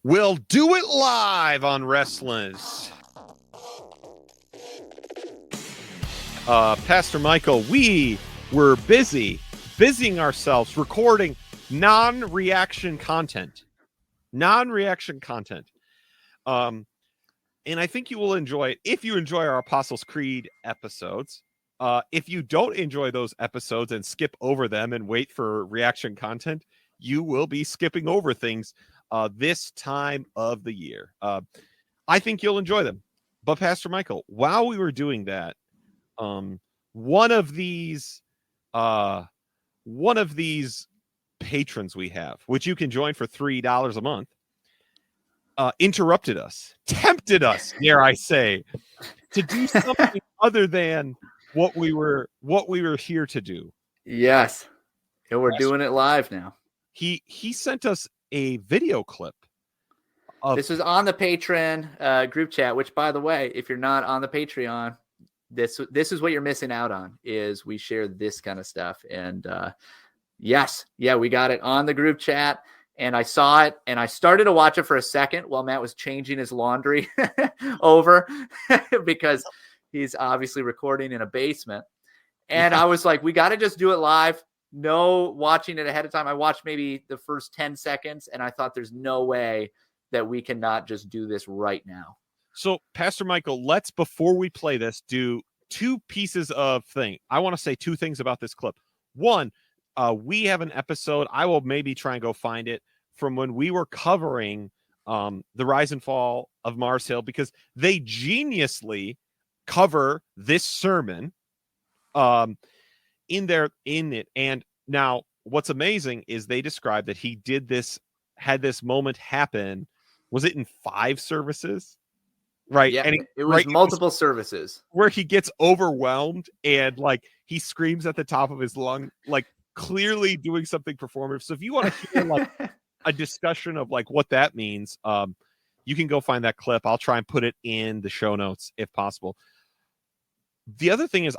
We'll do it live on Restless. Pastor Michael, we were busying ourselves recording non-reaction content. And I think you will enjoy it if you enjoy our Apostles' Creed episodes. If you don't enjoy those episodes and skip over them and wait for reaction content, you will be skipping over things this time of the year. I think you'll enjoy them. But Pastor Michael, while we were doing that, one of these patrons we have, which you can join for $3 a month, interrupted us, tempted us, dare I say, to do something other than what we were here to do. Yes, and we're doing it live now. He sent us a video clip. This is on the Patreon group chat. Which, by the way, if you're not on the Patreon, this is what you're missing out on. Is we share this kind of stuff, and we got it on the group chat. And I saw it, and I started to watch it for a second while Matt was changing his laundry over because he's obviously recording in a basement. And I was like, we got to just do it live. No watching it ahead of time. I watched maybe the first 10 seconds, and I thought there's no way that we cannot just do this right now. So, Pastor Michael, let's, before we play this, do two pieces of thing. I want to say two things about this clip. One, we have an episode, I will maybe try and go find it, from when we were covering the rise and fall of Mars Hill, because they geniusly cover this sermon in it. And now what's amazing is they described that he had this moment happen. Was it in 5 services? Right. Yeah, and it was multiple services where he gets overwhelmed and like he screams at the top of his lung, like clearly doing something performative. So if you want to hear like a discussion of like what that means, you can go find that clip. I'll try and put it in the show notes if possible. The other thing is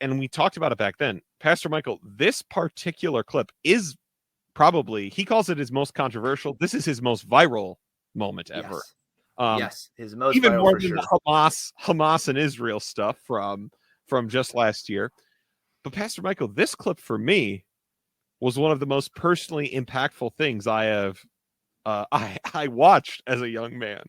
and we talked about it back then, Pastor Michael, this particular clip is probably, he calls it his most controversial. This is his most viral moment ever. Yes, his most even viral, more for than sure. the Hamas and Israel stuff from just last year. But Pastor Michael, this clip for me was one of the most personally impactful things I have I watched as a young man.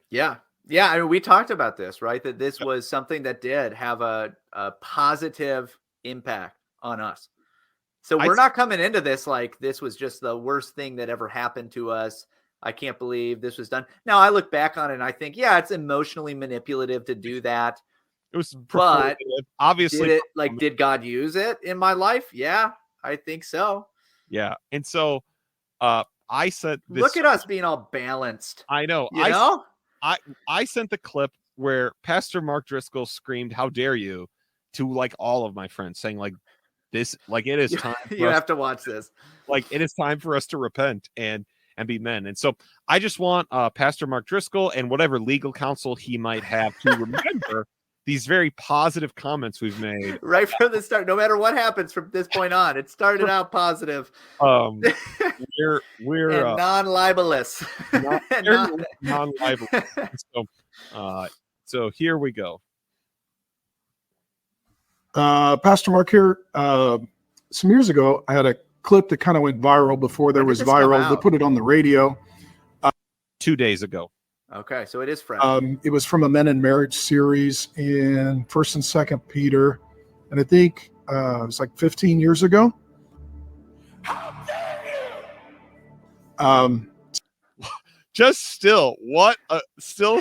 Yeah. I mean, we talked about this, right? That this was something that did have a positive impact on us. So we're not coming into this like this was just the worst thing that ever happened to us. I can't believe this was done. Now I look back on it and I think, yeah, it's emotionally manipulative to do that. It was, but obviously, did God use it in my life? Yeah, I think so. Yeah. And so I said this, look at us being all balanced. I know. I sent the clip where Pastor Mark Driscoll screamed, "How dare you," to like all of my friends, saying like this, like it is time. You have to watch this. Like it is time for us to repent and be men. And so I just want Pastor Mark Driscoll and whatever legal counsel he might have to remember these very positive comments we've made right from the start. No matter what happens from this point on, it started out positive. We're and non-libelous. Non-libelous. So here we go. Pastor Mark here. Some years ago, I had a clip that kind of went viral before there was viral. They put it on the radio 2 days ago. Okay, so it is fresh. It was from a Men in Marriage series in 1st and 2nd Peter, and I think it was like 15 years ago. How dare you! Just still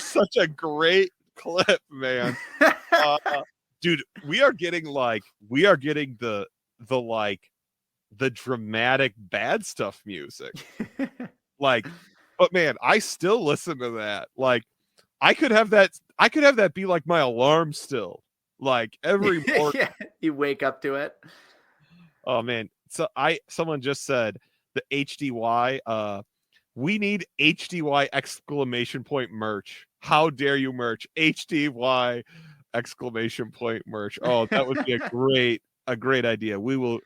such a great clip, man. Dude, we are getting the dramatic bad stuff music. Like, but man, I still listen to that. Like, I could have that be like my alarm still. Like every morning. Yeah, you wake up to it. Oh man. So someone just said the HDY, we need HDY exclamation point merch. How dare you merch? HDY exclamation point merch. Oh, that would be a great idea. We will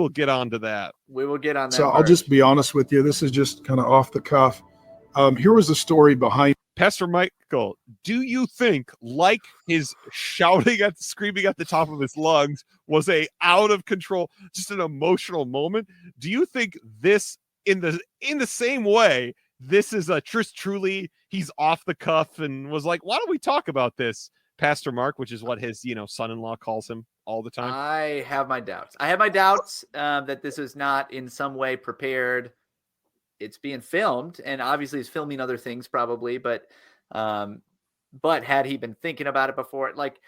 get on to that. We will get on that. So I'll just be honest with you. This is just kind of off the cuff. Here was the story behind. Pastor Michael, do you think, like his shouting at screaming at the top of his lungs was a out of control, just an emotional moment? Do you think this in the same way, this is a truly he's off the cuff and was like, why don't we talk about this, Pastor Mark, which is what his son-in-law calls him all the time? I have my doubts. That this is not in some way prepared. It's being filmed, and obviously he's filming other things probably, but had he been thinking about it before, like,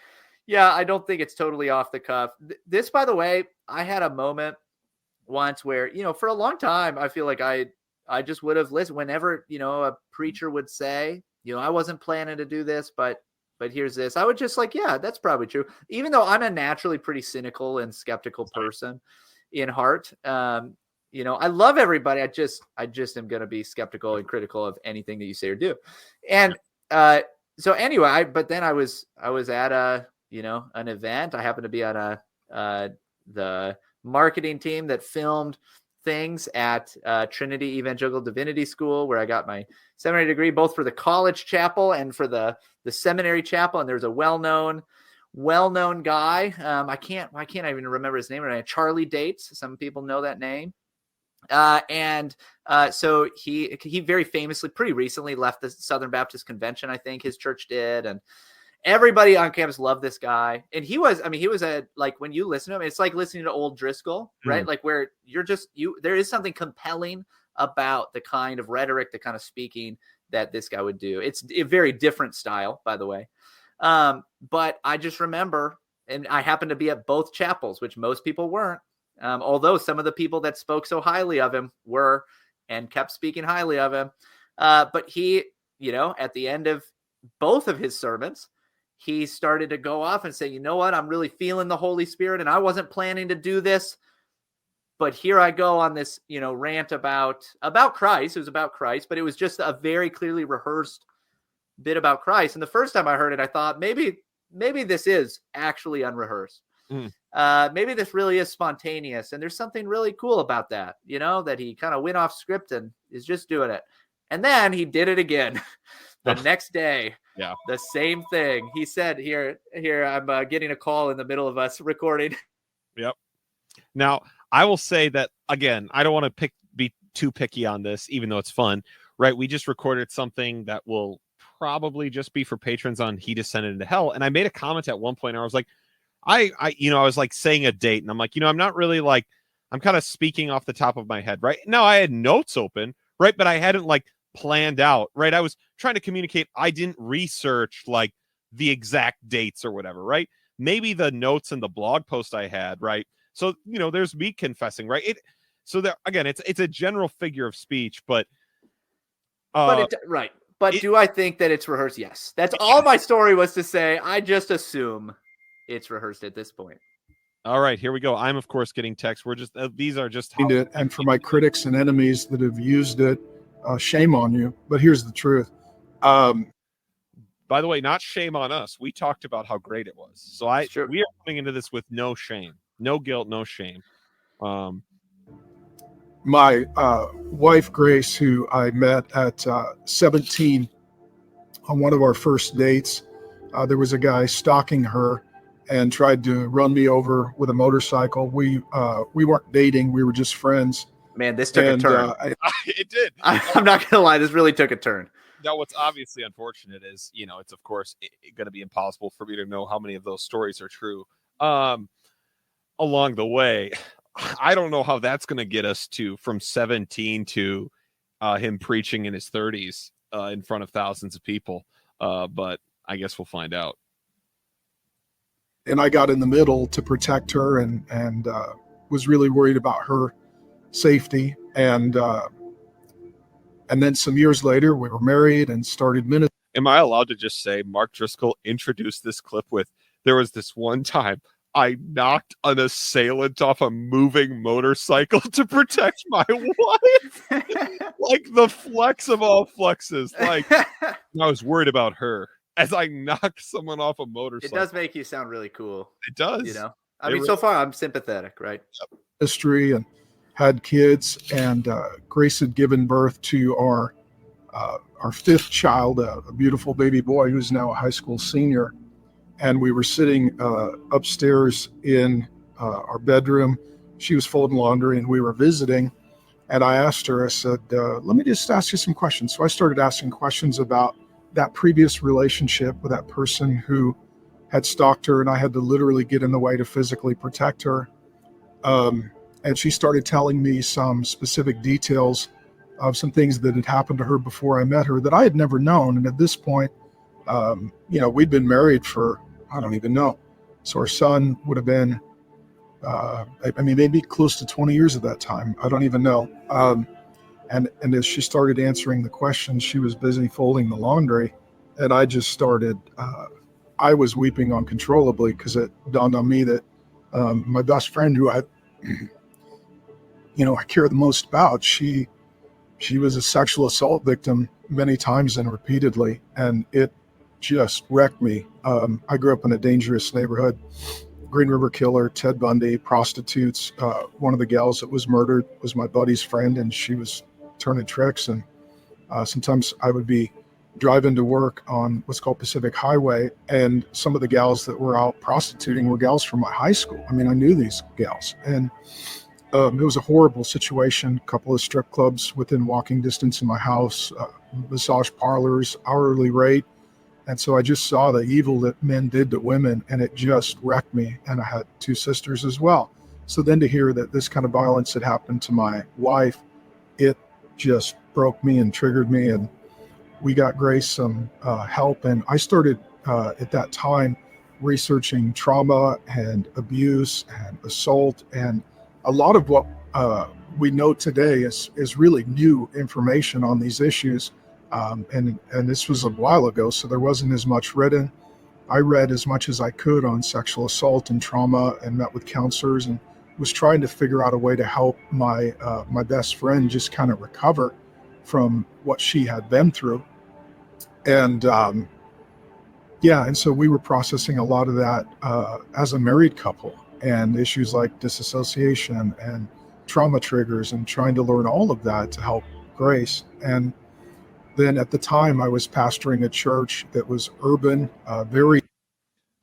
yeah, I don't think it's totally off the cuff. This, by the way, I had a moment once where, for a long time, I feel like I just would have listened whenever, a preacher would say, I wasn't planning to do this, but here's this. I would just like, yeah, that's probably true. Even though I'm a naturally pretty cynical and skeptical person in heart, I love everybody. I just am going to be skeptical and critical of anything that you say or do. And so anyway, but then I was at an event. I happened to be on the marketing team that filmed things at Trinity Evangelical Divinity School, where I got my seminary degree, both for the college chapel and for the seminary chapel. And there's a well-known guy. I can't even remember his name right now. Charlie Dates. Some people know that name. So he very famously, pretty recently left the Southern Baptist Convention. I think his church did. And everybody on campus loved this guy. And he was like, when you listen to him, it's like listening to old Driscoll, right? Like where there is something compelling about the kind of rhetoric, the kind of speaking that this guy would do. It's a very different style, by the way. But I just remember, and I happened to be at both chapels, which most people weren't. Although some of the people that spoke so highly of him were and kept speaking highly of him. But he, at the end of both of his sermons, he started to go off and say, you know what, I'm really feeling the Holy Spirit, and I wasn't planning to do this, but here I go on this, rant about Christ. It was about Christ, but it was just a very clearly rehearsed bit about Christ. And the first time I heard it, I thought maybe this is actually unrehearsed. Maybe this really is spontaneous, and there's something really cool about that, that he kind of went off script and is just doing it. And then he did it again the next day. Yeah, the same thing. He said, here, I'm getting a call in the middle of us recording. Yep. Now, I will say that, again, I don't want to be too picky on this, even though it's fun, right? We just recorded something that will probably just be for patrons on He Descended into Hell. And I made a comment at one point, and I was like, I was like saying a date, and I'm like, I'm not really like, I'm kind of speaking off the top of my head, right? Now I had notes open, right? But I hadn't like planned out, right? I was trying to communicate. I didn't research like the exact dates or whatever, right? Maybe the notes in the blog post I had, right? So, there's me confessing, right? So there, again, it's a general figure of speech, but right. But do I think that it's rehearsed? Yes. That's all my story was to say. I just assume it's rehearsed at this point. All right, here we go. I'm, of course, getting texts. We're just, these are just. And for my critics and enemies that have used it, shame on you. But here's the truth. By the way, not shame on us. We talked about how great it was. So we are coming into this with no shame, no guilt, no shame. My wife, Grace, who I met at 17 on one of our first dates, there was a guy stalking her and tried to run me over with a motorcycle. We weren't dating. We were just friends. Man, this took a turn. It did. I'm not going to lie. This really took a turn. Now, what's obviously unfortunate is, it's, of course, going to be impossible for me to know how many of those stories are true along the way. I don't know how that's going to get us from 17 to him preaching in his 30s in front of thousands of people. But I guess we'll find out. And I got in the middle to protect her and was really worried about her safety. And then some years later, we were married and started ministry. Am I allowed to just say Mark Driscoll introduced this clip with, there was this one time I knocked an assailant off a moving motorcycle to protect my wife? Like the flex of all flexes. Like, I was worried about her as I knocked someone off a motorcycle. It does make you sound really cool. It does. So far I'm sympathetic, right? History and had kids, and Grace had given birth to our our fifth child, a beautiful baby boy who's now a high school senior. And we were sitting upstairs in our bedroom. She was folding laundry and we were visiting. And I asked her, I said, let me just ask you some questions. So I started asking questions about that previous relationship with that person who had stalked her, and I had to literally get in the way to physically protect her. And she started telling me some specific details of some things that had happened to her before I met her that I had never known. And at this point, we'd been married for, I don't even know. So our son would have been, maybe close to 20 years at that time. I don't even know. And as she started answering the questions, she was busy folding the laundry. And I just started, I was weeping uncontrollably because it dawned on me that my best friend, who I care the most about, she was a sexual assault victim many times and repeatedly, and it just wrecked me. I grew up in a dangerous neighborhood. Green River Killer, Ted Bundy, prostitutes. One of the gals that was murdered was my buddy's friend, and she was turning tricks. And sometimes I would be driving to work on what's called Pacific Highway, and some of the gals that were out prostituting were gals from my high school. I mean, I knew these gals, and it was a horrible situation. A couple of strip clubs within walking distance of my house, massage parlors, hourly rate. And so I just saw the evil that men did to women, and it just wrecked me. And I had two sisters as well. So then to hear that this kind of violence had happened to my wife, it just broke me and triggered me. And we got Grace some help. And I started at that time researching trauma and abuse and assault. And a lot of what we know today is really new information on these issues. And this was a while ago, so there wasn't as much written. I read as much as I could on sexual assault and trauma, and met with counselors, and was trying to figure out a way to help my best friend just kind of recover from what she had been through. And and so we were processing a lot of that as a married couple, and issues like disassociation and trauma triggers, and trying to learn all of that to help Grace. And then at the time, I was pastoring a church that was urban, very.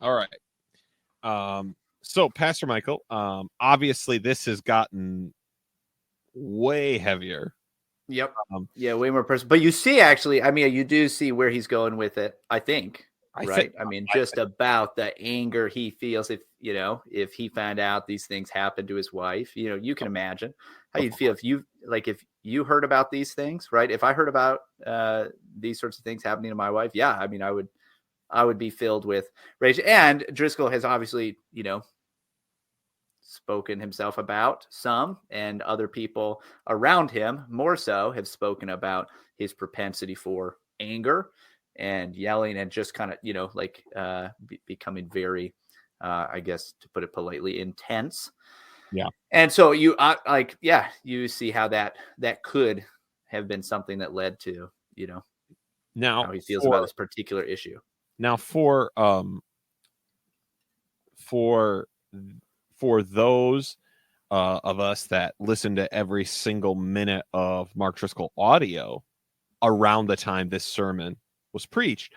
All right. So, Pastor Michael, obviously this has gotten way heavier. Yep. Way more personal. But you see, actually, you do see where he's going with it, I think. Right. Just about the anger he feels if he found out these things happened to his wife. You can imagine how you'd feel if you heard about these things, right? If I heard about these sorts of things happening to my wife, I would be filled with rage. And Driscoll has obviously, spoken himself about some, and other people around him more so have spoken about his propensity for anger and yelling, and just kind of, becoming very, I guess, to put it politely, intense. Yeah. And so you you see how that could have been something that led to, now how he feels about this particular issue. Now for those of us that listen to every single minute of Mark Driscoll audio around the time this sermon was preached,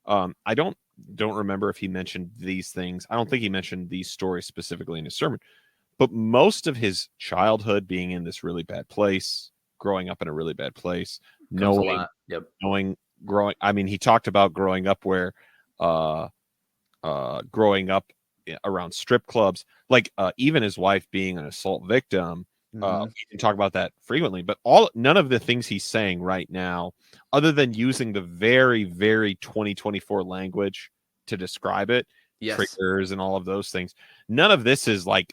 I don't remember if he mentioned these things. I don't think he mentioned these stories specifically in his sermon, but most of his childhood being in this really bad place, growing up in a really bad place, knowing, growing. I mean, he talked about growing up where, growing up around strip clubs, even his wife being an assault victim. We can talk about that frequently, but none of the things he's saying right now, other than using the very, very 2024 language to describe it, triggers and all of those things, none of this is like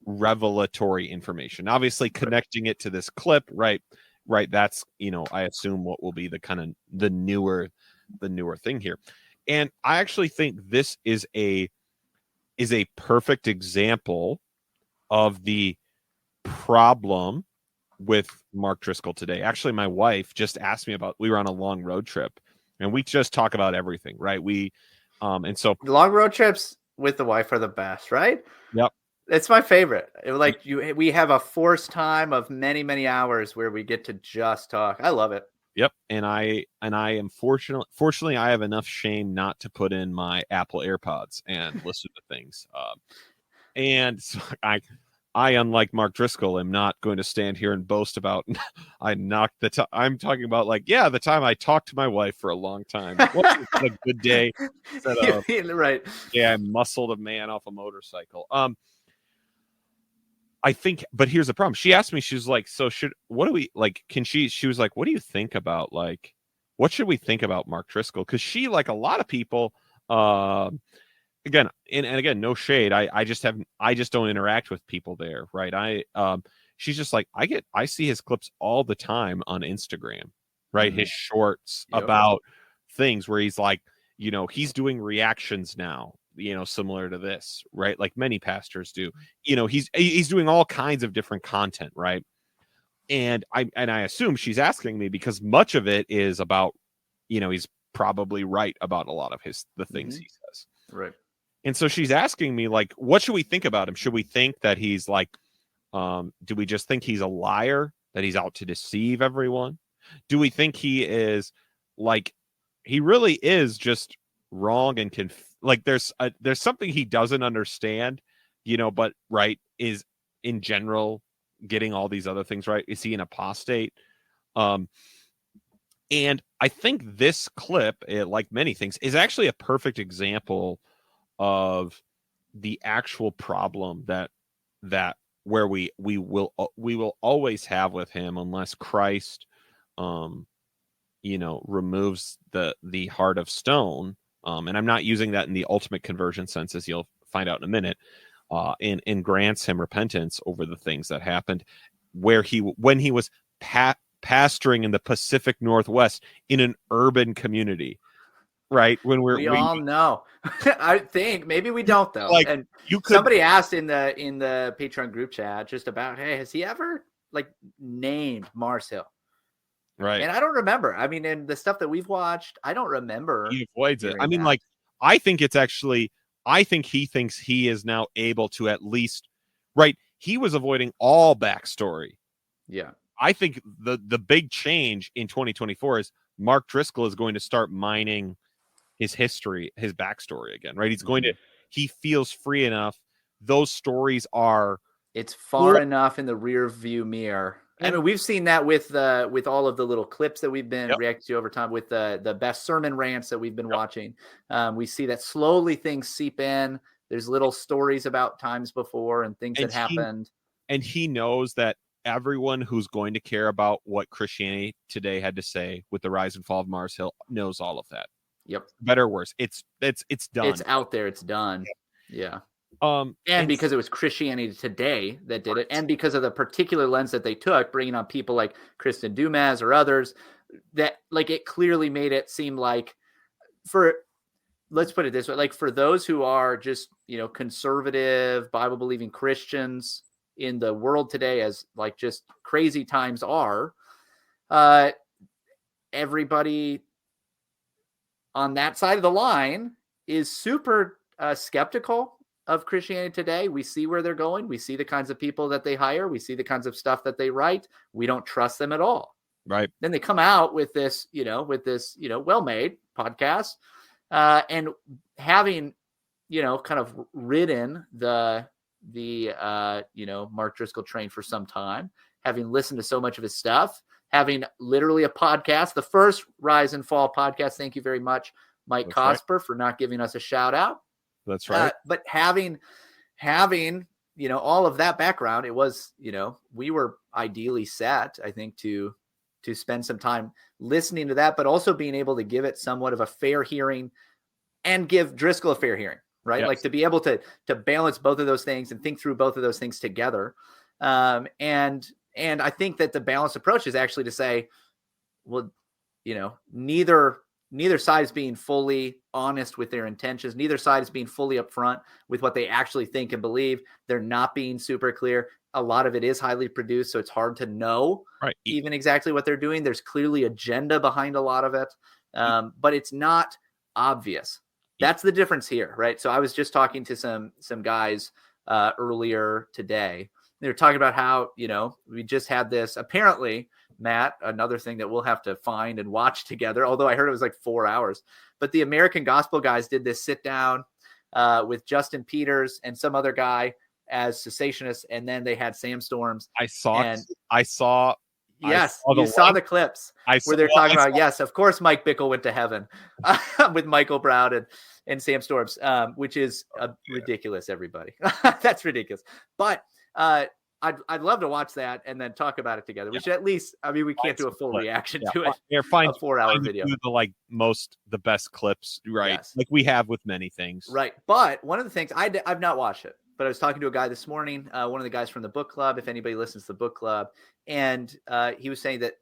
revelatory information. Obviously, connecting it to this clip, right? That's, I assume what will be the kind of the newer thing here. And I actually think this is a perfect example of the problem with Mark Driscoll today. Actually, my wife just asked me we were on a long road trip, and we just talk about everything, right? And so long road trips with the wife are the best, right? Yep. It's my favorite. We have a forced time of many, many hours where we get to just talk. I love it. Yep. And I am fortunately I have enough shame not to put in my Apple AirPods and listen to things. And so I, unlike Mark Driscoll, am not going to stand here and boast about I knocked the I'm talking about like, yeah, the time I talked to my wife for a long time. What a good day. Instead of, Right. yeah, I muscled a man off a motorcycle. I think, but here's the problem. She asked me, she was like, so what do we like? She was like, what do you think about like, what should we think about Mark Driscoll? Because she, like a lot of people, again, and again, no shade. I just don't interact with people there, right? She's just like, I see his clips all the time on Instagram, right? His shorts about things where he's like, he's doing reactions now, similar to this, right? Like many pastors do. He's doing all kinds of different content, right? And I assume she's asking me because much of it is about, he's probably right about a lot of the things he says. Right. And so she's asking me, like, what should we think about him? Should we think that he's like, do we just think he's a liar, that he's out to deceive everyone? Do we think he is like, he really is just wrong and like there's something he doesn't understand, but right, is in general getting all these other things right? Is he an apostate? And I think this clip, like many things, is actually a perfect example of the actual problem that where we will always have with him unless Christ removes the heart of stone, and I'm not using that in the ultimate conversion sense, as you'll find out in a minute, and grants him repentance over the things that happened when he was pastoring in the Pacific Northwest in an urban community, right? When we all know. I think maybe we don't though. Like, and somebody asked in the Patreon group chat just about, hey, has he ever like named Mars Hill? Right. And I don't remember. I mean, in the stuff that we've watched, I don't remember. He avoids it. I mean, like, I think he thinks he is now able to at least, right? He was avoiding all backstory. Yeah. I think the big change in 2024 is Mark Driscoll is going to start mining his history, his backstory again, right? He's going to, he feels free enough. Those stories it's far enough in the rear view mirror. I mean, we've seen that with all of the little clips that we've been reacting to over time, with the best sermon rants that we've been watching. We see that slowly things seep in. There's little stories about times before and things that happened. And he knows that everyone who's going to care about what Christianity today had to say with the rise and fall of Mars Hill knows all of that. Yep. Better or worse. It's done. It's out there. It's done. Yeah. And because it was Christianity Today that did it, and because of the particular lens that they took, bringing on people like Kristen Dumas or others, that like it clearly made it seem like, let's put it this way, like for those who are just, conservative Bible believing Christians in the world today, as like just crazy times are, everybody on that side of the line is super skeptical of Christianity Today. We see where they're going. We see the kinds of people that they hire. We see the kinds of stuff that they write. We don't trust them at all. Right. Then they come out with this, well-made podcast, and having, kind of ridden the Mark Driscoll train for some time, having listened to so much of his stuff, having literally a podcast, the first Rise and Fall podcast. Thank you very much, Mike Cosper, for not giving us a shout out. That's right. But having, all of that background, it was, we were ideally set, I think, to spend some time listening to that, but also being able to give it somewhat of a fair hearing and give Driscoll a fair hearing, right? Yes. Like to be able to balance both of those things and think through both of those things together. And I think that the balanced approach is actually to say, well, neither side is being fully honest with their intentions. Neither side is being fully upfront with what they actually think and believe. They're not being super clear. A lot of it is highly produced, so it's hard to know even exactly what they're doing. There's clearly agenda behind a lot of it, but it's not obvious. That's the difference here, right? So I was just talking to some guys earlier today. They were talking about how, we just had this apparently Matt, another thing that we'll have to find and watch together, although I heard it was like 4 hours. But the American Gospel guys did this sit down with Justin Peters and some other guy as cessationists, and then they had Sam Storms. I saw. Yes, you saw the clips where they're talking about, yes, of course, Mike Bickle went to heaven with Michael Brown and Sam Storms, which is ridiculous, everybody. That's ridiculous. But I'd love to watch that and then talk about it together. We should at least, I mean, we can't do a full reaction to it. A 4-hour video. The best clips, right? Yes. Like we have with many things. Right. But one of the things, I've not watched it, but I was talking to a guy this morning, one of the guys from the book club, if anybody listens to the book club, and he was saying that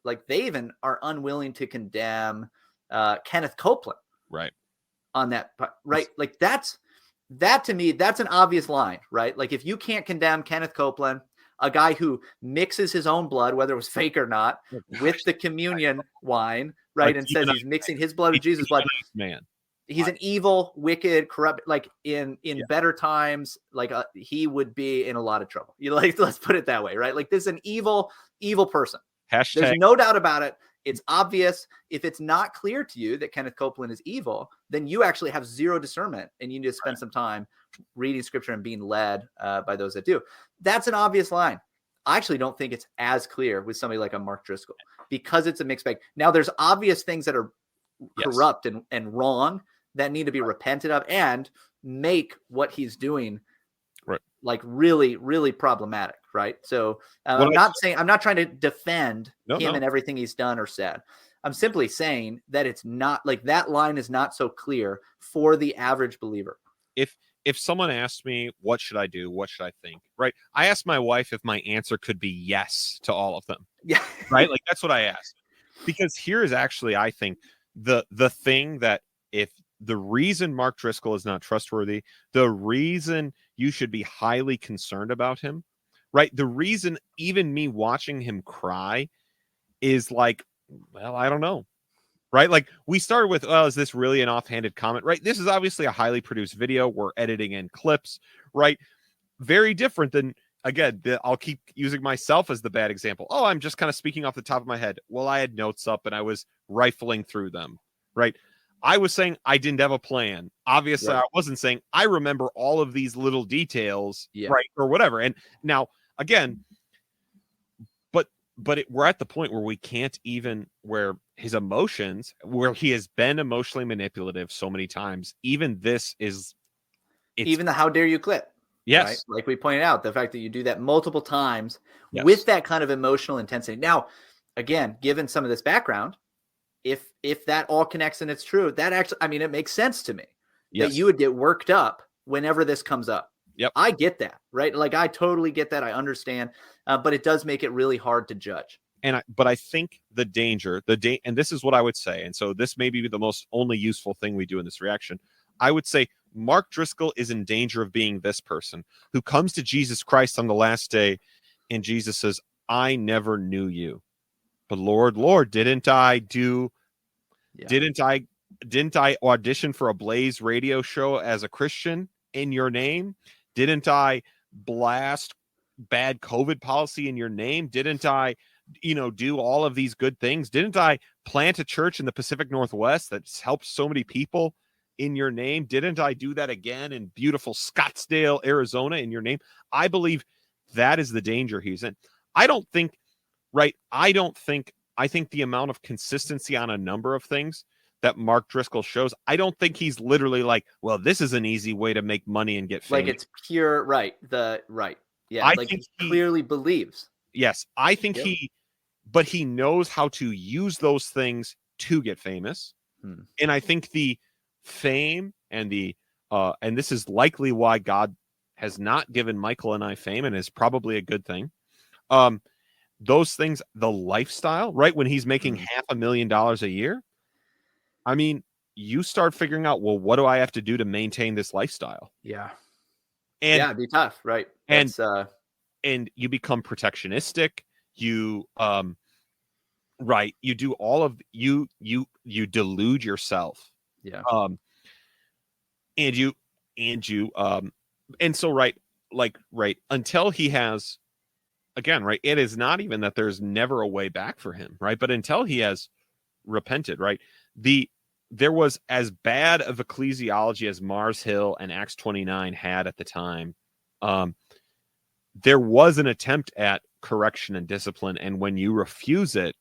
like they even are unwilling to condemn Kenneth Copeland. Right. On that, right? Like that to me, that's an obvious line, right? Like if you can't condemn Kenneth Copeland, a guy who mixes his own blood, whether it was fake or not, with the communion wine, right? Like, and says he's mixing his blood with Jesus' blood. Man. He's an evil, wicked, corrupt, like in better times, like he would be in a lot of trouble. Let's put it that way, right? Like this is an evil person. There's no doubt about it. It's obvious. If it's not clear to you that Kenneth Copeland is evil, then you actually have zero discernment and you need to spend some time reading scripture and being led by those that do. That's an obvious line. I actually don't think it's as clear with somebody like a Mark Driscoll because it's a mixed bag. Now there's obvious things that are corrupt and wrong that need to be repented of and make what he's doing like really, really problematic. Right. So I'm not trying to defend him and everything he's done or said. I'm simply saying that it's not like that line is not so clear for the average believer. If someone asked me, what should I do? What should I think? Right. I asked my wife if my answer could be yes to all of them. Yeah. Right. Like that's what I asked, because here is actually, I think the thing that if the reason Mark Driscoll is not trustworthy, the reason you should be highly concerned about him, right? The reason even me watching him cry is like, well, I don't know. Right? Like we started with, well, is this really an offhanded comment? Right? This is obviously a highly produced video. We're editing in clips, right? Very different than, again, I'll keep using myself as the bad example. Oh, I'm just kind of speaking off the top of my head. Well, I had notes up and I was rifling through them, right? I was saying I didn't have a plan. Obviously, I wasn't saying I remember all of these little details, right? Or whatever. And now, again, but we're at the point where we can't even, where his emotions, where he has been emotionally manipulative so many times, even this is... Even the how dare you clip. Yes. Right? Like we pointed out, the fact that you do that multiple times with that kind of emotional intensity. Now, again, given some of this background, if that all connects and it's true, that actually, I mean, it makes sense to me that you would get worked up whenever this comes up. Yep. I get that, right? Like I totally get that. I understand, but it does make it really hard to judge. But I think the danger, and this is what I would say, and so this may be the most only useful thing we do in this reaction. I would say Mark Driscoll is in danger of being this person who comes to Jesus Christ on the last day, and Jesus says, "I never knew you. But Lord, didn't I audition for a Blaze radio show as a Christian in your name? Didn't I blast bad COVID policy in your name? Didn't I, do all of these good things? Didn't I plant a church in the Pacific Northwest that's helped so many people in your name? Didn't I do that again in beautiful Scottsdale, Arizona in your name?" I believe that is the danger he's in. I think the amount of consistency on a number of things that Mark Driscoll shows, I don't think he's literally like, well, this is an easy way to make money and get famous. Like it's pure, right. Yeah. I think he clearly believes. Yes. I think but he knows how to use those things to get famous. And I think the fame and and this is likely why God has not given Michael and I fame, and is probably a good thing. Those things, the lifestyle, right? When he's making $500,000 a year, I mean, you start figuring out, well, what do I have to do to maintain this lifestyle? Yeah. And it'd be tough, right? And you become protectionistic. You you do all of you delude yourself. Yeah. And so until he has again, right, it is not even that there's never a way back for him, right? But until he has repented, right? There was as bad of ecclesiology as Mars Hill and Acts 29 had at the time. There was an attempt at correction and discipline, and when you refuse it,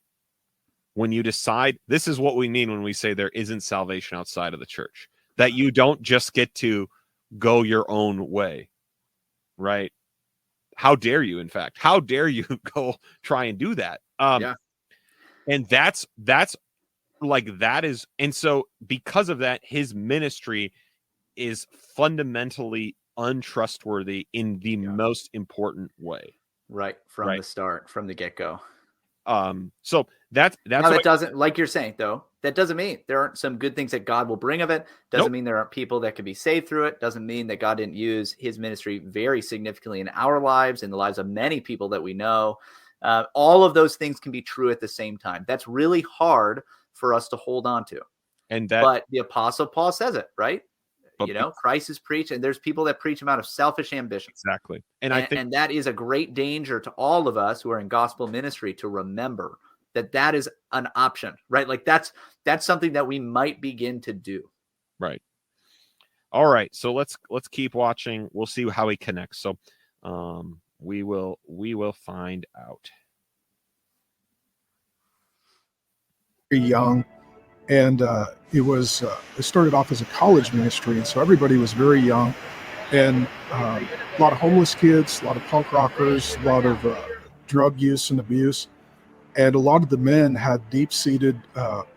when you decide, this is what we mean when we say there isn't salvation outside of the church, that you don't just get to go your own way, right? How dare you, in fact? How dare you go try and do that? Yeah. And that's like, that is, and so because of that, his ministry is fundamentally untrustworthy in the most important way. Right. From the start, from the get-go. So that's now, that doesn't, like you're saying, though, that doesn't mean there aren't some good things that God will bring of it. Doesn't mean there aren't people that can be saved through it. Doesn't mean that God didn't use his ministry very significantly in our lives, in the lives of many people that we know. All of those things can be true at the same time. That's really hard for us to hold on to. But the Apostle Paul says it, right? Christ is preached, and there's people that preach him out of selfish ambition. Exactly. And that is a great danger to all of us who are in gospel ministry, to remember that is an option, right? Like that's something that we might begin to do. Right. All right. So let's keep watching. We'll see how he connects. So we will find out. Very young, and it started off as a college ministry, and so everybody was very young, and a lot of homeless kids, a lot of punk rockers, a lot of drug use and abuse. And a lot of the men had deep-seated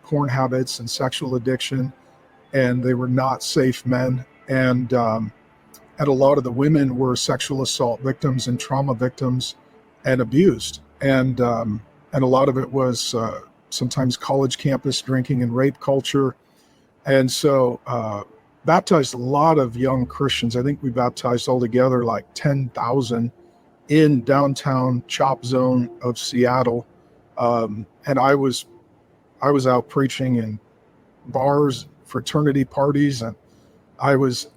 porn habits and sexual addiction, and they were not safe men. And a lot of the women were sexual assault victims and trauma victims and abused. And a lot of it was sometimes college campus drinking and rape culture. And so baptized a lot of young Christians. I think we baptized altogether like 10,000 in downtown Chop Zone of Seattle. And I was out preaching in bars, fraternity parties, and I was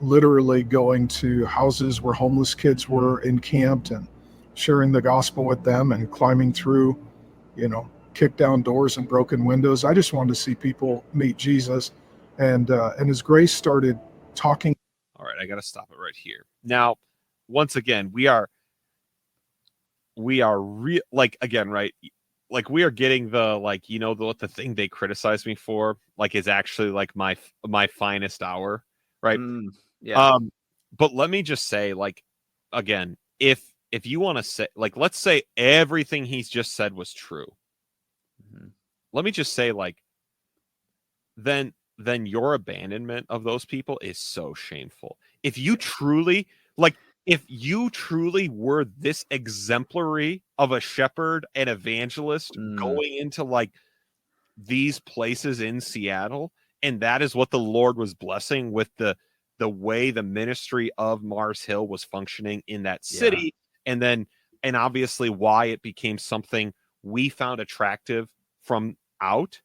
literally going to houses where homeless kids were encamped and sharing the gospel with them and climbing through, kick down doors and broken windows. I just wanted to see people meet Jesus, and his grace started talking. All right, I got to stop it right here. Now, once again, we are again, right? Like, we are getting the, what the thing they criticize me for, like, is actually like my finest hour, right? Yeah. But let me just say, like, again, if you want to say, like, let's say everything he's just said was true. Mm-hmm. Let me just say, like, then your abandonment of those people is so shameful. If you truly were this exemplary of a shepherd and evangelist going into like these places in Seattle, and that is what the Lord was blessing with the way the ministry of Mars Hill was functioning in that city, and obviously why it became something we found attractive from out,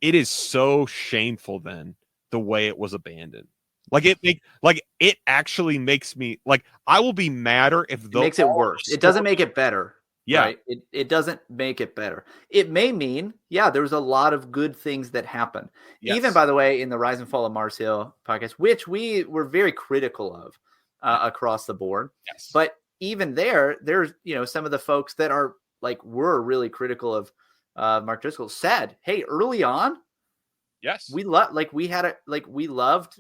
it is so shameful then the way it was abandoned. It actually makes me, like, I will be madder if it makes it worse. It doesn't make it better. Yeah. Right? It doesn't make it better. It may mean, there was a lot of good things that happened. Yes. Even, by the way, in the Rise and Fall of Mars Hill podcast, which we were very critical of across the board. Yes. But even there's, some of the folks that are were really critical of Mark Driscoll said, hey, early on, yes, we loved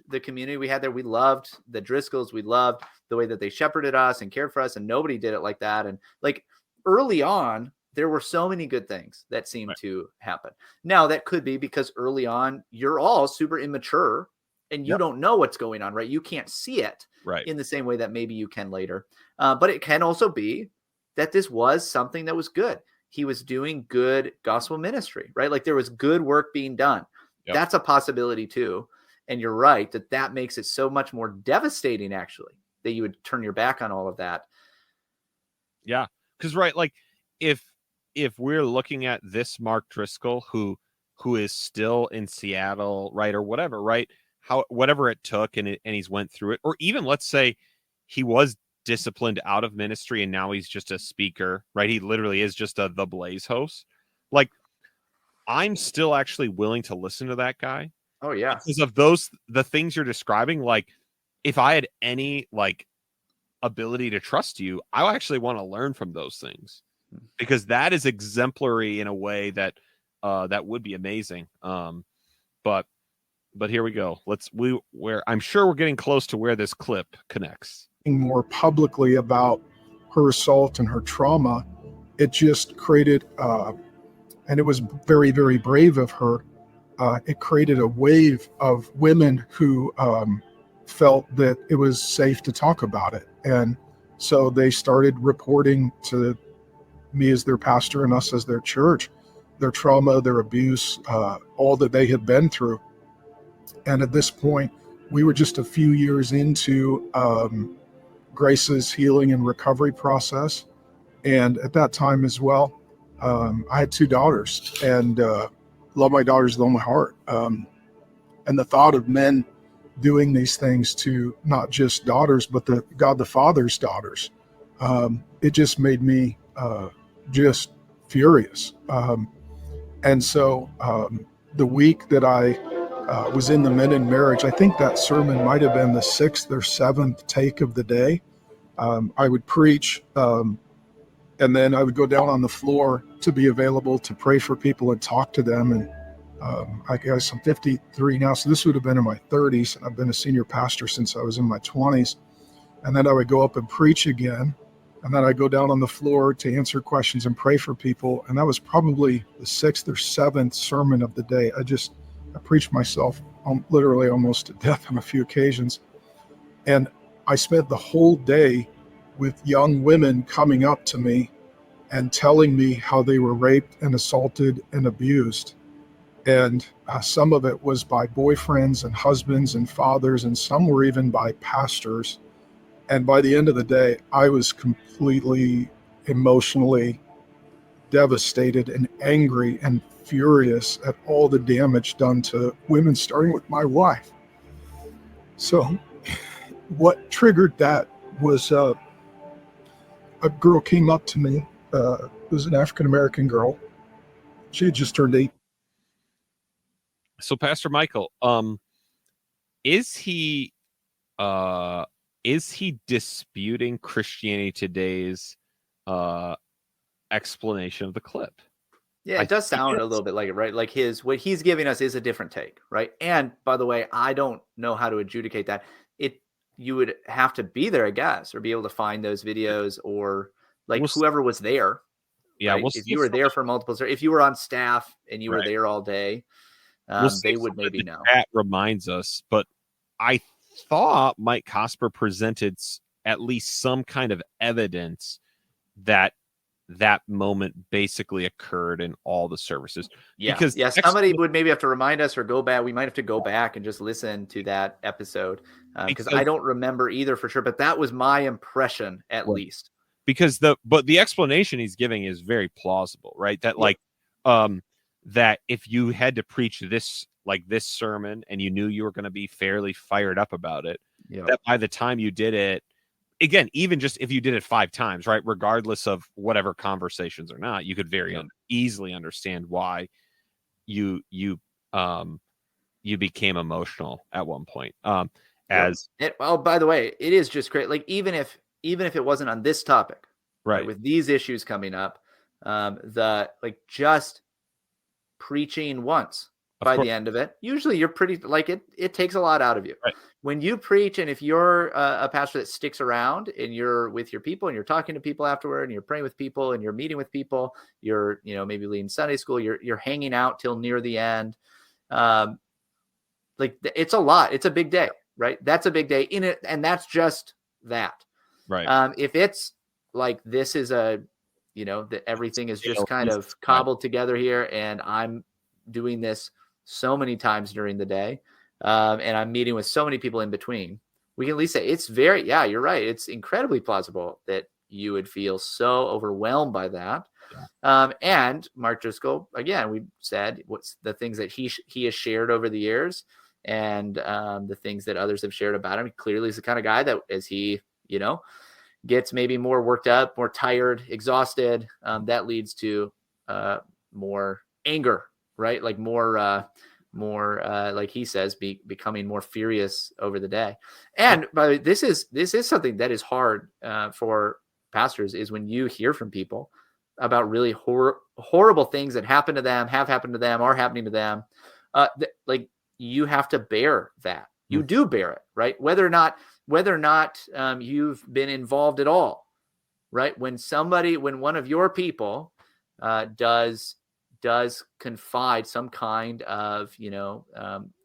the community we had there. We loved the Driscolls. We loved the way that they shepherded us and cared for us, and nobody did it like that. And early on, there were so many good things that seemed to happen. Now, that could be because early on, you're all super immature and you don't know what's going on, right? You can't see it in the same way that maybe you can later. But it can also be that this was something that was good. He was doing good gospel ministry, right? Like, there was good work being done. Yep. That's a possibility too. And you're right that makes it so much more devastating, actually, that you would turn your back on all of that. Yeah. Because, right, like, if we're looking at this Mark Driscoll who is still in Seattle, right, or whatever, right, whatever it took, and he's went through it, or even let's say he was disciplined out of ministry, and now he's just a speaker, right? He literally is just the Blaze host. Like, I'm still actually willing to listen to that guy. Oh yeah. Because of the things you're describing. Like, if I had any like ability to trust you, I actually want to learn from those things, because that is exemplary in a way that that would be amazing. But here we go. I'm sure we're getting close to where this clip connects. More publicly about her assault and her trauma, it just created, and it was very, very brave of her. It created a wave of women who felt that it was safe to talk about it. And so they started reporting to me as their pastor and us as their church, their trauma, their abuse, all that they had been through. And at this point, we were just a few years into Grace's healing and recovery process. And at that time as well, I had 2 daughters, and love my daughters with all my heart. And the thought of men doing these things to not just daughters, but God the Father's daughters, it just made me just furious. And so the week that I was in the Men in Marriage, I think that sermon might have been the 6th or 7th take of the day. I would preach, and then I would go down on the floor to be available to pray for people and talk to them. And I guess I'm 53 now, so this would have been in my 30s. And I've been a senior pastor since I was in my 20s. And then I would go up and preach again. And then I'd go down on the floor to answer questions and pray for people. And that was probably the 6th or 7th sermon of the day. I preached myself literally almost to death on a few occasions. And I spent the whole day with young women coming up to me and telling me how they were raped and assaulted and abused. And some of it was by boyfriends and husbands and fathers, and some were even by pastors. And by the end of the day, I was completely emotionally devastated and angry and furious at all the damage done to women, starting with my wife. So what triggered that was a girl came up to me. It was an African-American girl. She had just turned 8. So, Pastor Michael, is he disputing Christianity Today's explanation of the clip? Yeah, it does sound a little bit like it, right? Like what he's giving us is a different take, right? And by the way, I don't know how to adjudicate that. You would have to be there, I guess, or be able to find those videos, or like whoever was there. Yeah, right? If you were there for multiple, if you were on staff and you were there all day, they would maybe know. That reminds us, but I thought Mike Cosper presented at least some kind of evidence that moment basically occurred in all the services. Yeah, because somebody would maybe have to remind us or go back. We might have to go back and just listen to that episode, because I don't remember either for sure. But that was my impression, at least. Because the explanation he's giving is very plausible, right? That that if you had to preach this sermon and you knew you were going to be fairly fired up about it, that by the time you did it, again, even just if you did it 5 times, right, regardless of whatever conversations or not, you could very easily understand why you became emotional at one point. By the way, it is just great. Like even if it wasn't on this topic, right, with these issues coming up, just preaching once. By the end of it, usually you're pretty it takes a lot out of you. Right. When you preach, and if you're a pastor that sticks around and you're with your people and you're talking to people afterward and you're praying with people and you're meeting with people, you're, maybe leading Sunday school, you're hanging out till near the end. It's a lot. It's a big day, right? That's a big day in it. And that's just that. Right. If it's like, this is that everything is just kind of cobbled together here, and I'm doing this so many times during the day, and I'm meeting with so many people in between, we can at least say it's you're right. It's incredibly plausible that you would feel so overwhelmed by that. Yeah. And Mark Driscoll, again, we said what's the things that he has shared over the years, and the things that others have shared about him. Clearly, he's the kind of guy that, as he, gets maybe more worked up, more tired, exhausted, that leads to more anger, right? Like more like he says, becoming more furious over the day. And by the way, this is something that is hard for pastors, is when you hear from people about really horrible things that happen to them, have happened to them, are happening to them. Like you have to bear that. You do bear it, right? Whether or not you've been involved at all, right? When one of your people does confide some kind of,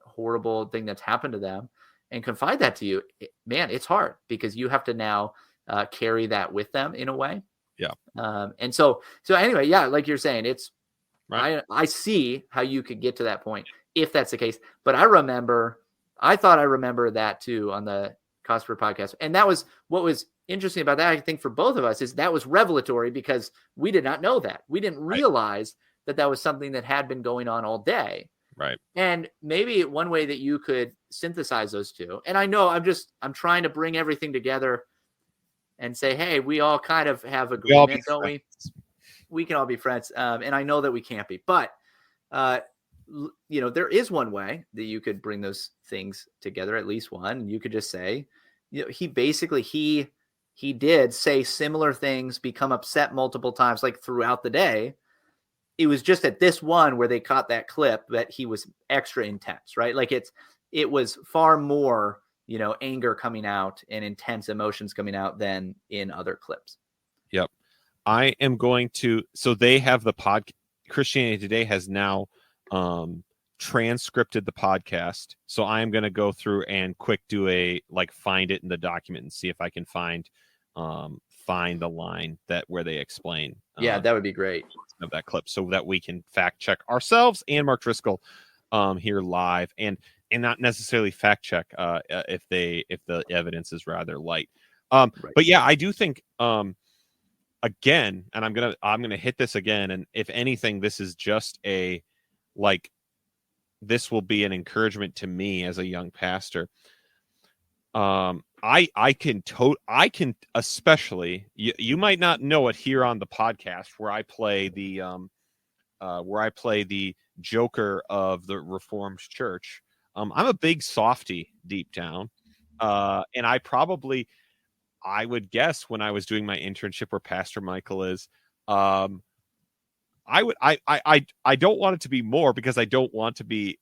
horrible thing that's happened to them and confide that to you, man, it's hard because you have to now carry that with them in a way. Yeah. And so anyway, yeah, like you're saying, it's, right. I see how you could get to that point if that's the case. But I thought I remember that too on the Cosper podcast. And that was what was interesting about that. I think for both of us is that was revelatory because we did not know that. We didn't realize that was something that had been going on all day. Right. And maybe one way that you could synthesize those two, and I know I'm trying to bring everything together and say, hey, we all kind of have agreement, don't we? We can all be friends. And I know that we can't be, but there is one way that you could bring those things together, at least one. And you could just say, he basically, he did say similar things, become upset multiple times, like throughout the day. It was just at this one where they caught that clip that he was extra intense, right? Like it was far more, anger coming out and intense emotions coming out than in other clips. Yep. I am going to, so they have the Christianity Today has now transcripted the podcast. So I am going to go through and find it in the document and see if I can find the line where they explain. Yeah, that would be great. Of that clip so that we can fact check ourselves and Mark Driscoll here live and not necessarily fact check if the evidence is rather light. Right. But yeah, I do think again, and I'm gonna hit this again, and if anything, this is just this will be an encouragement to me as a young pastor. I can especially, you might not know it here on the podcast where I play the Joker of the Reformed Church. I'm a big softy deep down. And I would guess when I was doing my internship where Pastor Michael is, I don't want it to be more because I don't want to be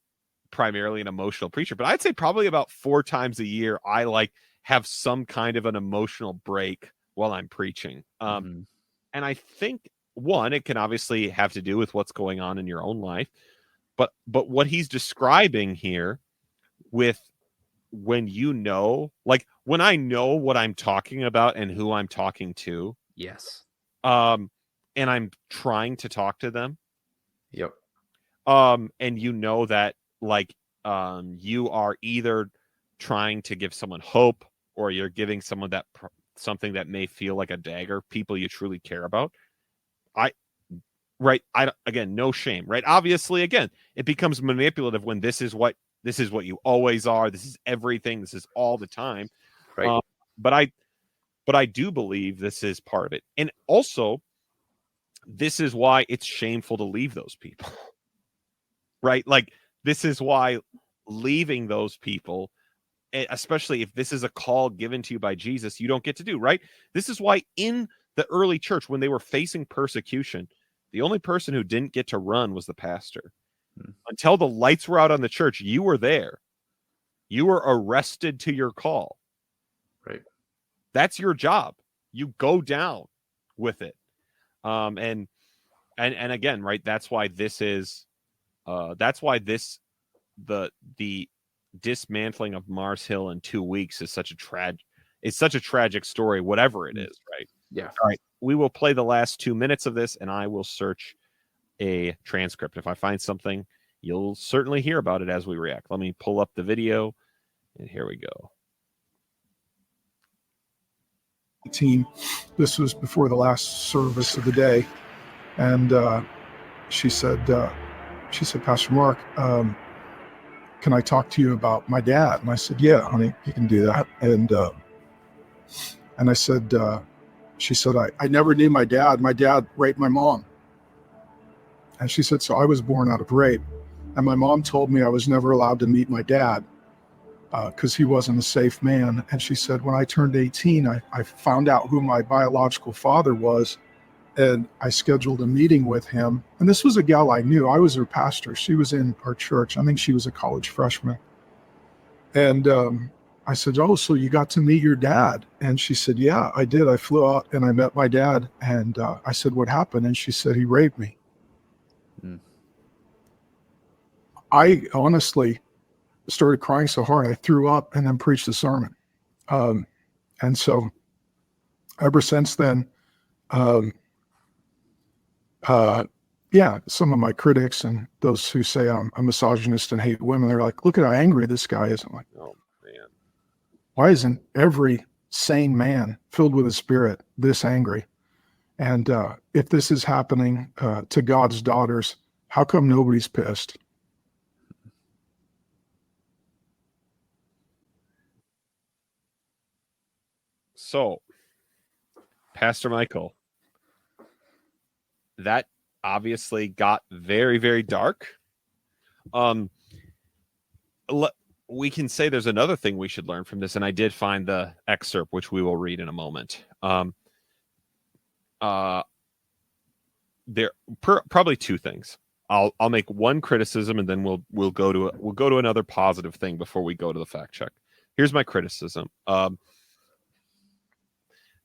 primarily an emotional preacher, but I'd say probably about 4 times a year, I have some kind of an emotional break while I'm preaching. And I think it can obviously have to do with what's going on in your own life, but what he's describing here with when when I know what I'm talking about and who I'm talking to. Yes. And I'm trying to talk to them. Yep. And that you are either trying to give someone hope or you're giving someone something that may feel like a dagger, people you truly care about. Again, no shame, right? Obviously, again, it becomes manipulative when this is what you always are. This is everything. This is all the time. Right. But I do believe this is part of it. And also, this is why it's shameful to leave those people, right? This is why leaving those people, especially if this is a call given to you by Jesus, you don't get to do, right? This is why in the early church, when they were facing persecution, the only person who didn't get to run was the pastor. Until the lights were out on the church, you were there. You were arrested to your call. Right. That's your job. You go down with it. And again, right, that's why the dismantling of Mars Hill in 2 weeks is such a tragic story, whatever it is, right? Yeah. All right. We will play the last 2 minutes of this and I will search a transcript. If I find something, you'll certainly hear about it as we react. Let me pull up the video and here we go. This was before the last service of the day. And she said, Pastor Mark, can I talk to you about my dad? And I said, yeah, honey, you can do that. And And I said, she said, I never knew my dad. My dad raped my mom. And she said, so I was born out of rape. And my mom told me I was never allowed to meet my dad because he wasn't a safe man. And she said, when I turned 18, I found out who my biological father was. And I scheduled a meeting with him. And this was a gal I knew. I was her pastor. She was in our church. I think she was a college freshman. And I said, oh, so you got to meet your dad? And she said, yeah, I did. I flew out and I met my dad. And I said, what happened? And she said, he raped me. I honestly started crying so hard, I threw up and then preached a sermon. And so ever since then, some of my critics and those who say I'm a misogynist and hate women, they're like, look at how angry this guy is. I'm like, oh man, why isn't every sane man filled with the Spirit this angry? And if this is happening to God's daughters, how come nobody's pissed? So, Pastor Michael, that obviously got very, very dark. We can say there's another thing we should learn from this, and I did find the excerpt, which we will read in a moment. There probably two things. I'll make one criticism, and then we'll go to another positive thing before we go to the fact check. Here's my criticism.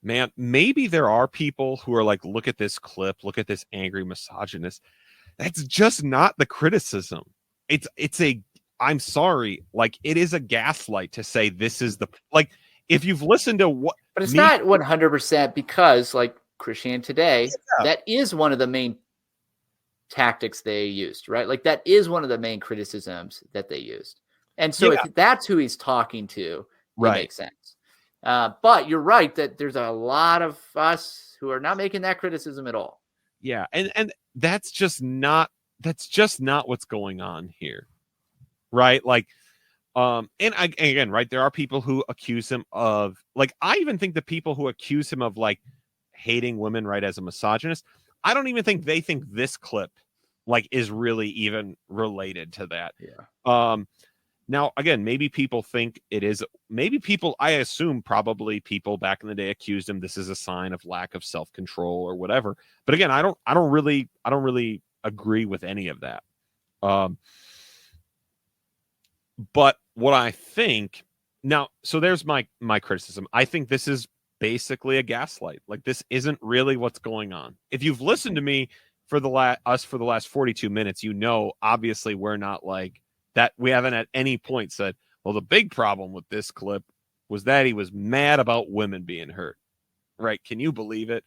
Man, maybe there are people who are like, look at this clip, look at this angry misogynist. That's just not the criticism. I'm sorry, like it is a gaslight to say this is the, like, if you've listened to what, but it's not 100% because like Christianity Today, that is one of the main tactics they used, right? Like that is one of the main criticisms that they used. And so if that's who he's talking to, it makes sense. But you're right that there's a lot of us who are not making that criticism at all. Yeah, and that's just not what's going on here, right? Like, and again, right, there are people who accuse him of, like, I even think the people who accuse him of like hating women, right, as a misogynist, I don't even think they think this clip like is really even related to that. Yeah. Now, again, maybe people think it is. Maybe people, I assume probably people back in the day accused him this is a sign of lack of self-control or whatever. But again, I don't really agree with any of that. But what I think now, so there's my criticism. I think this is basically a gaslight. Like this isn't really what's going on. If you've listened to me for the last 42 minutes, you know, obviously we're not like that. We haven't at any point said, well, the big problem with this clip was that he was mad about women being hurt. Right? Can you believe it?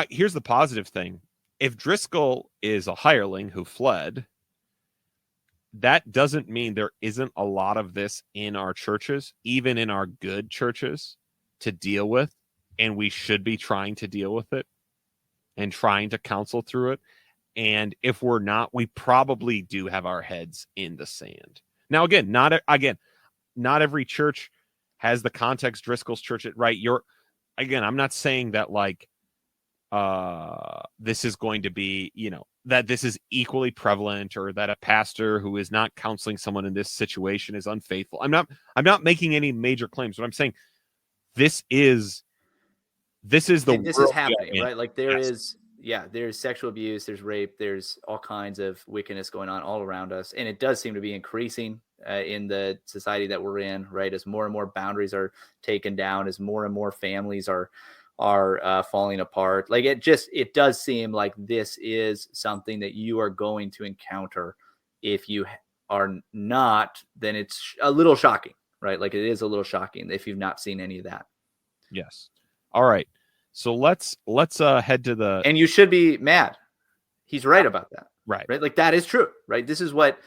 Here's the positive thing. If Driscoll is a hireling who fled, that doesn't mean there isn't a lot of this in our churches, even in our good churches, to deal with. And we should be trying to deal with it and trying to counsel through it. And if we're not, we probably do have our heads in the sand. Now, again, not every church has the context Driscoll's church, right? I'm not saying that like this is going to be, you know, that this is equally prevalent or that a pastor who is not counseling someone in this situation is unfaithful. I'm not making any major claims, but I'm saying this is this is happening, right? Like there's sexual abuse, there's rape, there's all kinds of wickedness going on all around us. And it does seem to be increasing in the society that we're in, right? As more and more boundaries are taken down, as more and more families are falling apart. Like it does seem like this is something that you are going to encounter. If you are not, then it's a little shocking, right? Like it is a little shocking if you've not seen any of that. Yes. All right. So let's head to the, and you should be mad. He's right about that. Right. Like that is true, right? This is what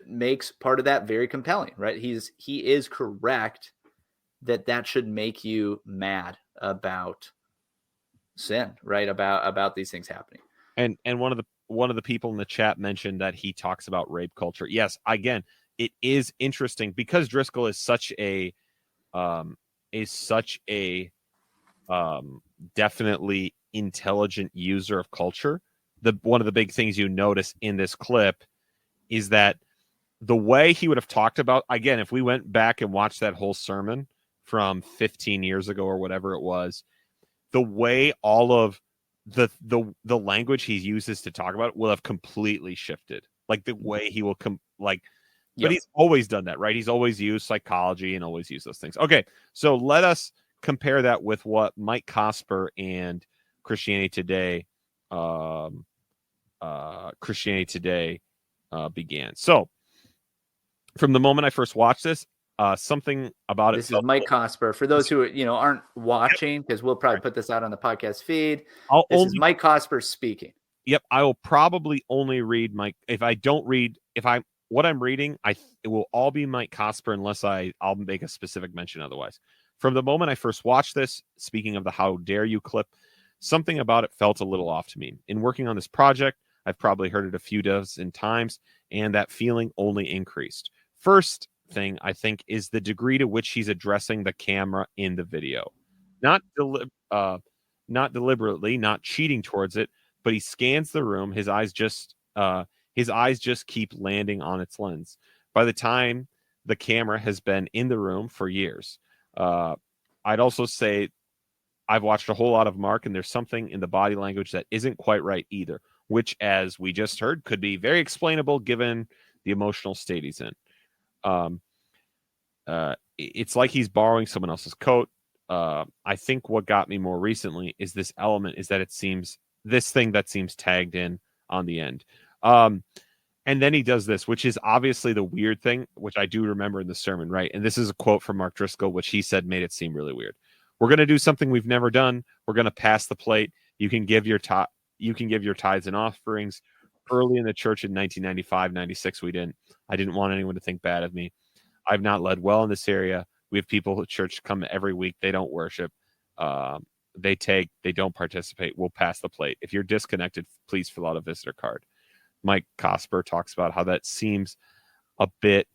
makes part of that very compelling, right? He is correct that should make you mad about sin, right? About these things happening. And one of the people in the chat mentioned that he talks about rape culture. Yes, again, it is interesting because Driscoll is such a is such a definitely intelligent user of culture. One of the big things you notice in this clip is that the way he would have talked about, again, if we went back and watched that whole sermon from 15 years ago or whatever it was, the way all of the language he uses to talk about it will have completely shifted. Like the way he will but he's always done that, right? He's always used psychology and always used those things. Okay, so let us compare that with what Mike Cosper and Christianity Today began. So from the moment I first watched this, something about this is Mike Cosper. For those who aren't watching, because we'll probably put this out on the podcast feed. This is Mike Cosper speaking. Yep, I will probably only read Mike. What I'm reading, it will all be Mike Cosper unless I'll make a specific mention otherwise. From the moment I first watched this, speaking of the "How dare you" clip, something about it felt a little off to me. In working on this project, I've probably heard it a few dozen times, and that feeling only increased. First thing I think is the degree to which he's addressing the camera in the video, not deliberately, not cheating towards it, but he scans the room. His eyes just keep landing on its lens. By the time the camera has been in the room for years, I'd also say I've watched a whole lot of Mark, and there's something in the body language that isn't quite right either, which, as we just heard, could be very explainable given the emotional state he's in. It's like he's borrowing someone else's coat. I think what got me more recently is this element is that it seems this thing that seems tagged in on the end. And then he does this, which is obviously the weird thing, which I do remember in the sermon, right? And this is a quote from Mark Driscoll, which he said made it seem really weird. We're going to do something we've never done. We're going to pass the plate. You can give your tithes and offerings. Early in the church in 1995, 96, we didn't. I didn't want anyone to think bad of me. I've not led well in this area. We have people at church come every week. They don't worship. They don't participate. We'll pass the plate. If you're disconnected, please fill out a visitor card. Mike Cosper talks about how that seems a bit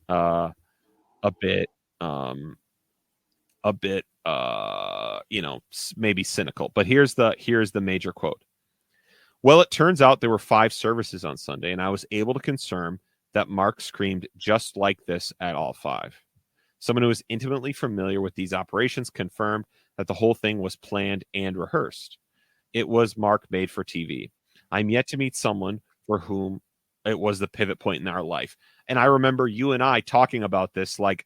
maybe cynical. But here's the major quote. Well, it turns out there were 5 services on Sunday, and I was able to confirm that Mark screamed just like this at all 5. Someone who is intimately familiar with these operations confirmed that the whole thing was planned and rehearsed. It was Mark made for TV. I'm yet to meet someone for whom it was the pivot point in our life. And I remember you and I talking about this, like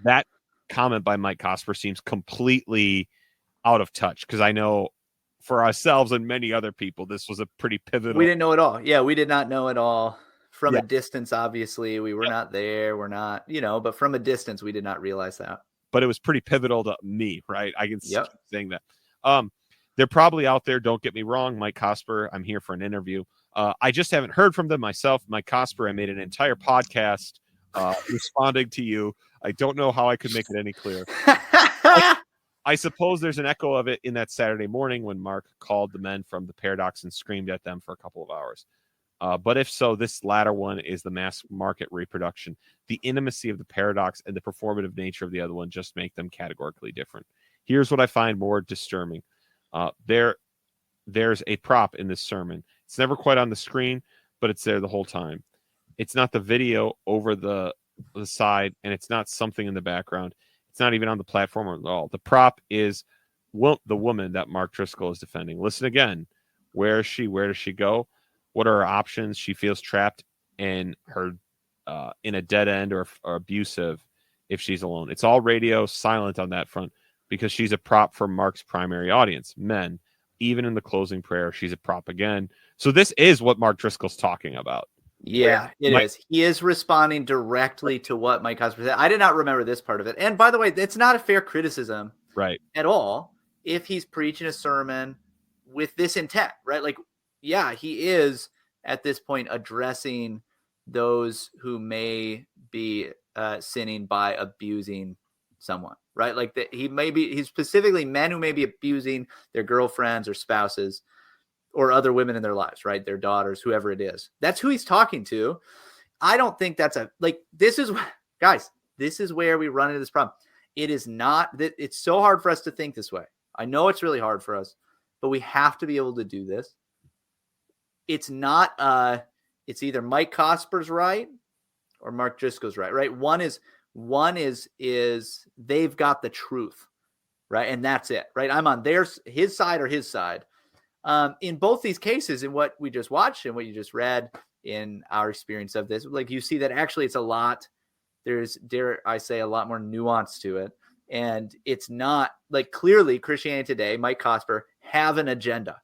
that comment by Mike Cosper seems completely out of touch, because I know for ourselves and many other people, this was a pretty pivotal. We didn't know it all. Yeah, we did not know it all. From a distance, obviously, we were not there. We're not, but from a distance, we did not realize that. But it was pretty pivotal to me, right? I can keep saying that. They're probably out there. Don't get me wrong, Mike Cosper. I'm here for an interview. I just haven't heard from them myself. Mike Cosper, I made an entire podcast responding to you. I don't know how I could make it any clearer. I suppose there's an echo of it in that Saturday morning when Mark called the men from the Paradox and screamed at them for a couple of hours. But if so, this latter one is the mass market reproduction. The intimacy of the Paradox and the performative nature of the other one just make them categorically different. Here's what I find more disturbing. There's a prop in this sermon. It's never quite on the screen, but it's there the whole time. It's not the video over the side, and it's not something in the background. It's not even on the platform at all. The prop is the woman that Mark Driscoll is defending. Listen again. Where is she? Where does she go? What are her options? She feels trapped in a dead end or abusive if she's alone. It's all radio silent on that front because she's a prop for Mark's primary audience, men. Even in the closing prayer, she's a prop again. So this is what Mark Driscoll's talking about. Yeah, it is. He is responding directly to what Mike Cosper said. I did not remember this part of it. And by the way, it's not a fair criticism at all if he's preaching a sermon with this intent, right? Like, yeah, he is at this point addressing those who may be sinning by abusing someone, right? Like that he's specifically men who may be abusing their girlfriends or spouses or other women in their lives, right? Their daughters, whoever it is. That's who he's talking to. I don't think that's this is where we run into this problem. it is not that it's so hard for us to think this way. I know it's really hard for us, but we have to be able to do this. It's not, it's either Mike Cosper's right or Mark Driscoll's right? One is they've got the truth, right? And that's it, right? I'm on his side or his side. In both these cases, in what we just watched and what you just read, in our experience of this, like you see that actually it's a lot, there's, dare I say, a lot more nuance to it. And it's not like clearly Christianity Today, Mike Cosper, have an agenda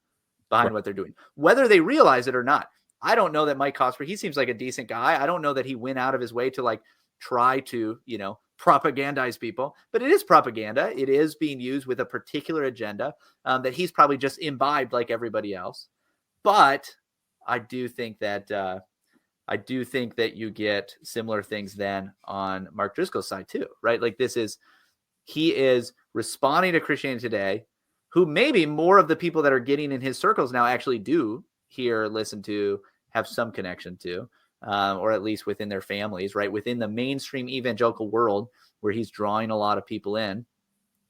behind what they're doing, whether they realize it or not. I don't know that Mike Cosper, he seems like a decent guy. I don't know that he went out of his way to like try to, propagandize people, but it is propaganda. It is being used with a particular agenda that he's probably just imbibed like everybody else. But I do think that you get similar things then on Mark Driscoll's side too, right? Like he is responding to Christianity Today, who maybe more of the people that are getting in his circles now actually do hear, listen to, have some connection to, or at least within their families, right? Within the mainstream evangelical world where he's drawing a lot of people in,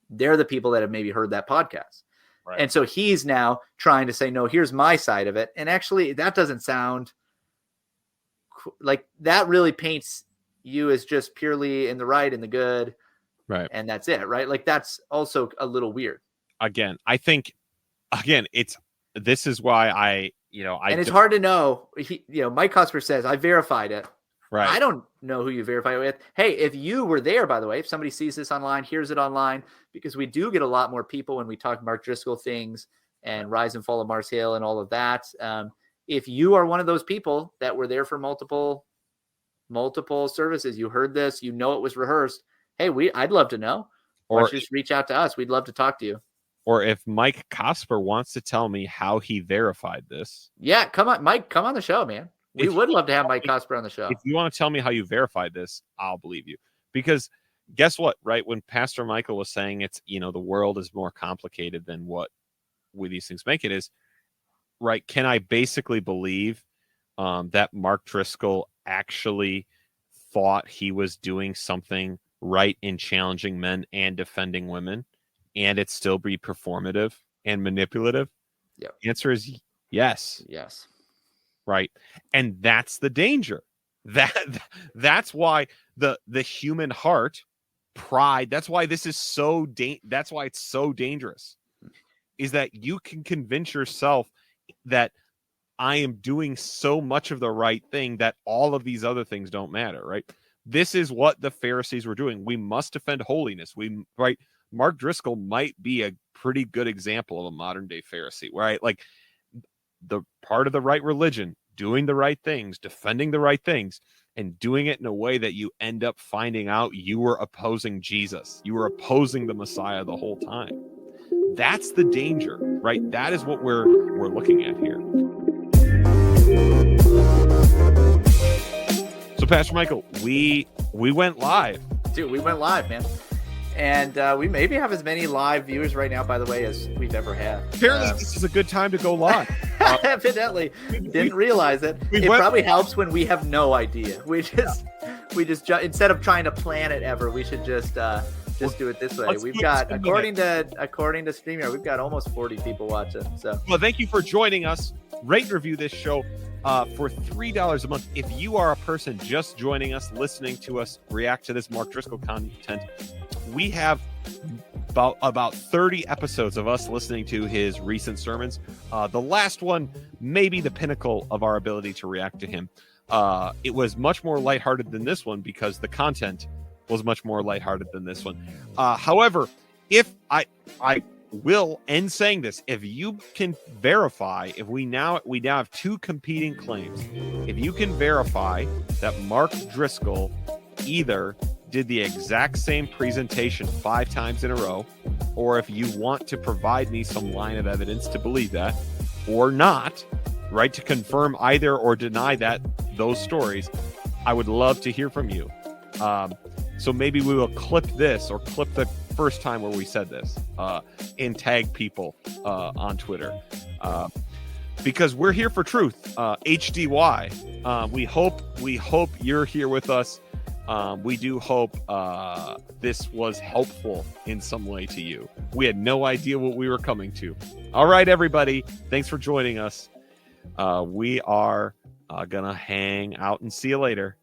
they're the people that have maybe heard that podcast. Right. And so he's now trying to say, no, here's my side of it. And actually that doesn't sound like that really paints you as just purely in the right and the good. Right. And that's it. Right. Like that's also a little weird. Again, I think this is why and it's hard to know. Mike Cosper says, I verified it. Right. I don't know who you verify it with. Hey, if you were there, by the way, if somebody sees this online, hears it online, because we do get a lot more people when we talk Mark Driscoll things and Rise and Fall of Mars Hill and all of that. If you are one of those people that were there for multiple services, you heard this, it was rehearsed. Hey, I'd love to know. Or just reach out to us. We'd love to talk to you. Or if Mike Cosper wants to tell me how he verified this. Yeah, come on, Mike, come on the show, man. We would love to have Mike Cosper on the show. If you want to tell me how you verified this, I'll believe you. Because guess what, right? When Pastor Michael was saying it's, the world is more complicated than what these things make it is, right? Can I basically believe that Mark Driscoll actually thought he was doing something right in challenging men and defending women, and it still be performative and manipulative? Yeah. The answer is yes. Yes. Right. And that's the danger. That's why the human heart, pride, that's why this is that's why it's so dangerous, is that you can convince yourself that I am doing so much of the right thing that all of these other things don't matter, right? This is what the Pharisees were doing. We must defend holiness. Right? Mark Driscoll might be a pretty good example of a modern day Pharisee, right? Like the part of the right religion, doing the right things, defending the right things, and doing it in a way that you end up finding out you were opposing Jesus. You were opposing the Messiah the whole time. That's the danger, right? That is what we're looking at here. So, Pastor Michael, we went live. Dude, we went live, man. And we maybe have as many live viewers right now, by the way, as we've ever had. Apparently, this is a good time to go live. Evidently, didn't realize it. It probably helps when we have no idea. We just instead of trying to plan it ever, we should just do it this way. We've got, according to StreamYard, we've got almost 40 people watching. So, well, thank you for joining us. Rate and review this show for $3 a month. If you are a person just joining us, listening to us react to this Mark Driscoll content, we have about 30 episodes of us listening to his recent sermons. The last one may be the pinnacle of our ability to react to him. It was much more lighthearted than this one because the content was much more lighthearted than this one. However, if I will end saying this, if you can verify, if we now have two competing claims, if you can verify that Mark Driscoll either did the exact same presentation 5 times in a row, or if you want to provide me some line of evidence to believe that, or not, right, to confirm either or deny those stories, I would love to hear from you. So maybe we will clip this or clip the first time where we said this and tag people on Twitter because we're here for truth. HDY. We hope you're here with us We do hope this was helpful in some way to you. We had no idea what we were coming to. All right, everybody. Thanks for joining us. We are going to hang out and see you later.